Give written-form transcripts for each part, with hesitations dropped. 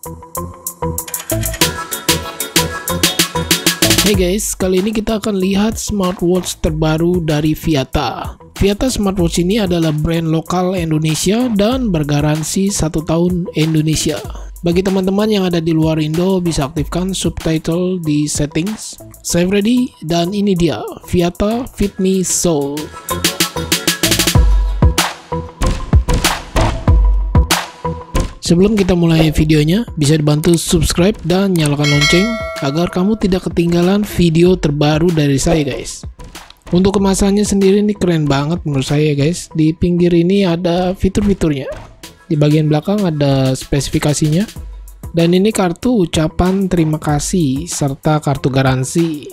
Hey guys, kali ini kita akan lihat smartwatch terbaru dari Viata. Viata smartwatch ini adalah brand lokal Indonesia dan bergaransi 1 tahun Indonesia. Bagi teman-teman yang ada di luar Indo, bisa aktifkan subtitle di settings. Save ready, dan ini dia Viata Fit Me Soul. Sebelum kita mulai videonya, bisa dibantu subscribe dan nyalakan lonceng agar kamu tidak ketinggalan video terbaru dari saya guys. Untuk kemasannya sendiri ini keren banget menurut saya guys. Di pinggir ini ada fitur-fiturnya. Di bagian belakang ada spesifikasinya. Dan ini kartu ucapan terima kasih serta kartu garansi.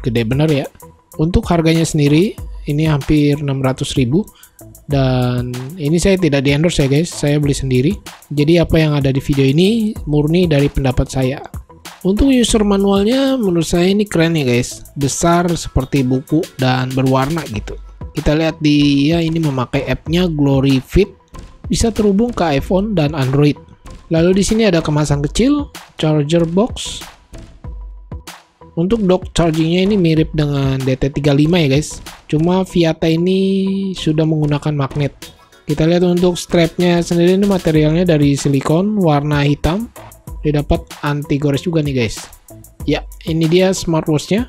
Gede bener ya. Untuk harganya sendiri ini hampir 600.000. Dan ini saya tidak di endorse ya guys, saya beli sendiri. Jadi apa yang ada di video ini murni dari pendapat saya. Untuk user manualnya menurut saya ini keren ya guys, besar seperti buku dan berwarna gitu. Kita lihat dia ini memakai app-nya Glory Fit, bisa terhubung ke iPhone dan Android. Lalu di sini ada kemasan kecil, charger box. Untuk dock chargingnya ini mirip dengan DT35 ya guys. Cuma Viata ini sudah menggunakan magnet. Kita lihat untuk strapnya sendiri, ini materialnya dari silikon warna hitam. Dia dapat anti gores juga nih guys. Ya, ini dia smartwatchnya.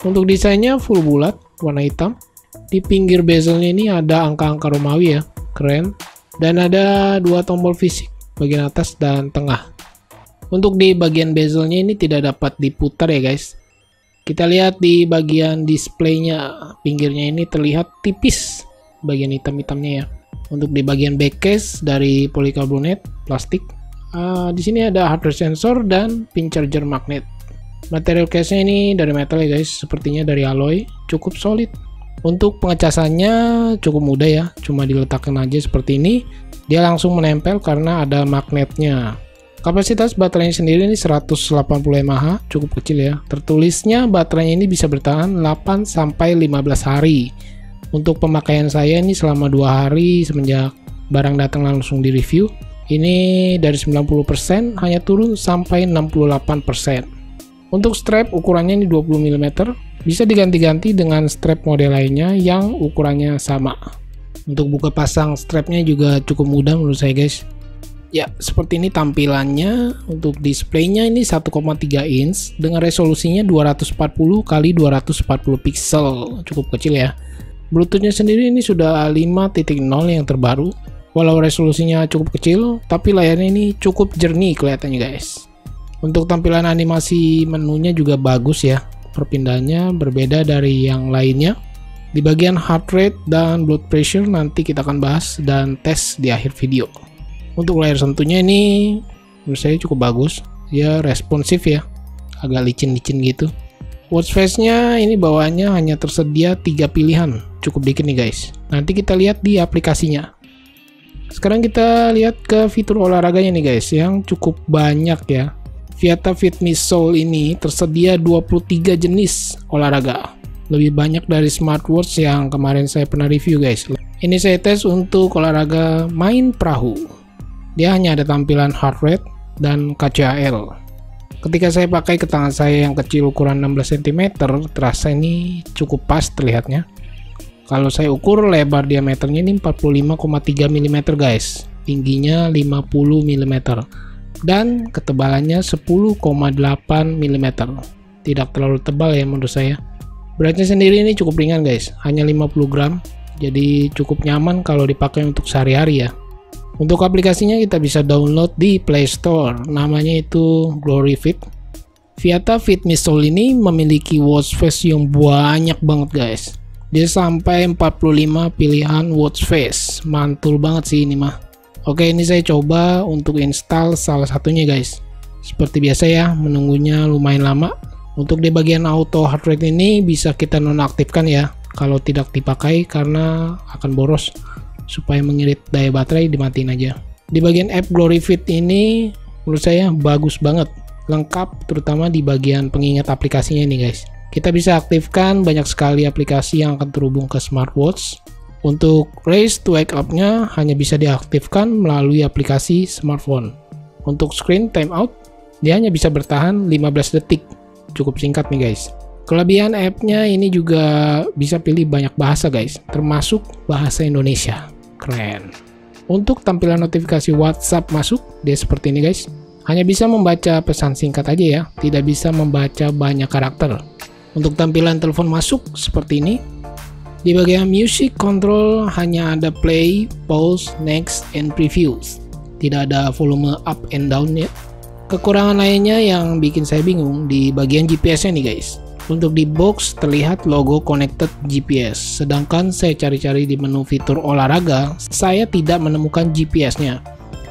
Untuk desainnya full bulat warna hitam. Di pinggir bezelnya ini ada angka-angka Romawi ya, keren. Dan ada 2 tombol fisik, bagian atas dan tengah. Untuk di bagian bezelnya ini tidak dapat diputar ya guys. Kita lihat di bagian displaynya, pinggirnya ini terlihat tipis bagian hitam-hitamnya ya. Untuk di bagian back case dari polikarbonat plastik. Di sini ada hardware sensor dan pin charger magnet. Material case-nya ini dari metal ya guys, sepertinya dari alloy, cukup solid. Untuk pengecasannya cukup mudah ya, cuma diletakkan aja seperti ini. Dia langsung menempel karena ada magnetnya. Kapasitas baterainya sendiri ini 180 mAh, cukup kecil ya. Tertulisnya baterainya ini bisa bertahan 8-15 hari. Untuk pemakaian saya ini selama 2 hari semenjak barang datang langsung di review. Ini dari 90% hanya turun sampai 68%. Untuk strap ukurannya ini 20 mm, bisa diganti-ganti dengan strap model lainnya yang ukurannya sama. Untuk buka pasang strapnya juga cukup mudah menurut saya guys. Ya, seperti ini tampilannya. Untuk displaynya ini 1,3 inch dengan resolusinya 240 x 240 pixel, cukup kecil ya. Bluetoothnya sendiri ini sudah 5.0 yang terbaru. Walau resolusinya cukup kecil, tapi layarnya ini cukup jernih kelihatannya guys. Untuk tampilan animasi menunya juga bagus ya. Perpindahannya berbeda dari yang lainnya. Di bagian heart rate dan blood pressure nanti kita akan bahas dan tes di akhir video. Untuk layar sentuhnya ini menurut saya cukup bagus, dia responsif ya, agak licin-licin gitu. Watch face-nya ini bawaannya hanya tersedia 3 pilihan, cukup dikit nih guys. Nanti kita lihat di aplikasinya. Sekarang kita lihat ke fitur olahraganya nih guys, yang cukup banyak ya. Viata Fit Me Soul ini tersedia 23 jenis olahraga, lebih banyak dari smartwatch yang kemarin saya pernah review guys. Ini saya tes untuk olahraga main perahu. Dia hanya ada tampilan heart rate dan KCAL. Ketika saya pakai ke tangan saya yang kecil ukuran 16 cm, terasa ini cukup pas terlihatnya. Kalau saya ukur lebar diameternya ini 45,3 mm guys, tingginya 50 mm, dan ketebalannya 10,8 mm. Tidak terlalu tebal ya menurut saya. Beratnya sendiri ini cukup ringan guys, hanya 50 gram, jadi cukup nyaman kalau dipakai untuk sehari-hari ya. Untuk aplikasinya kita bisa download di Play Store, namanya itu Glory Fit. Viata Fit Me Soul ini memiliki watch face yang banyak banget guys. Dia sampai 45 pilihan watch face, mantul banget sih ini mah. Oke, ini saya coba untuk install salah satunya guys. Seperti biasa ya, menunggunya lumayan lama. Untuk di bagian auto heart rate ini bisa kita nonaktifkan ya, kalau tidak dipakai karena akan boros. Supaya mengirit daya baterai dimatiin aja. Di bagian app Glory Fit ini menurut saya bagus banget, lengkap terutama di bagian pengingat aplikasinya nih guys. Kita bisa aktifkan banyak sekali aplikasi yang akan terhubung ke smartwatch. Untuk race to wake up-nya hanya bisa diaktifkan melalui aplikasi smartphone. Untuk screen timeout, dia hanya bisa bertahan 15 detik. Cukup singkat nih guys. Kelebihan app-nya ini juga bisa pilih banyak bahasa guys, termasuk bahasa Indonesia. Keren. Untuk tampilan notifikasi WhatsApp masuk, dia seperti ini guys. Hanya bisa membaca pesan singkat aja ya, tidak bisa membaca banyak karakter. Untuk tampilan telepon masuk seperti ini. Di bagian music control hanya ada play, pause, next, and previews. Tidak ada volume up and down ya. Kekurangan lainnya yang bikin saya bingung di bagian GPS-nya nih guys. Untuk di box terlihat logo connected GPS, sedangkan saya cari-cari di menu fitur olahraga, saya tidak menemukan GPS-nya.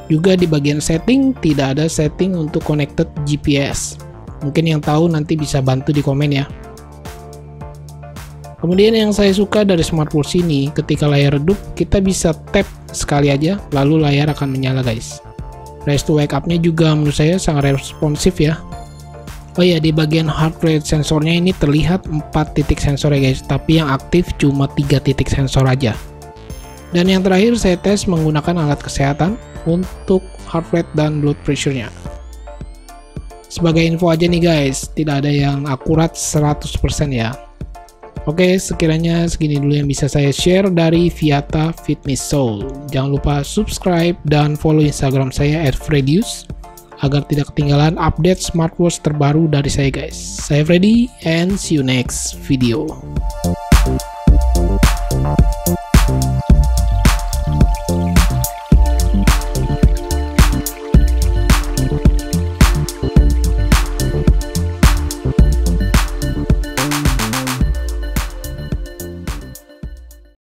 Juga di bagian setting tidak ada setting untuk connected GPS. Mungkin yang tahu nanti bisa bantu di komen ya. Kemudian yang saya suka dari smartwatch ini, ketika layar redup kita bisa tap sekali aja, lalu layar akan menyala guys. Raise to wake up-nya juga menurut saya sangat responsif ya. Oh ya, di bagian heart rate sensornya ini terlihat 4 titik sensor ya guys, tapi yang aktif cuma 3 titik sensor aja. Dan yang terakhir saya tes menggunakan alat kesehatan untuk heart rate dan blood pressure-nya. Sebagai info aja nih guys, tidak ada yang akurat 100% ya. Oke, sekiranya segini dulu yang bisa saya share dari Viata Fitness Soul. Jangan lupa subscribe dan follow Instagram saya @fredius agar tidak ketinggalan update smartwatch terbaru dari saya guys. Saya Freddy and see you next video.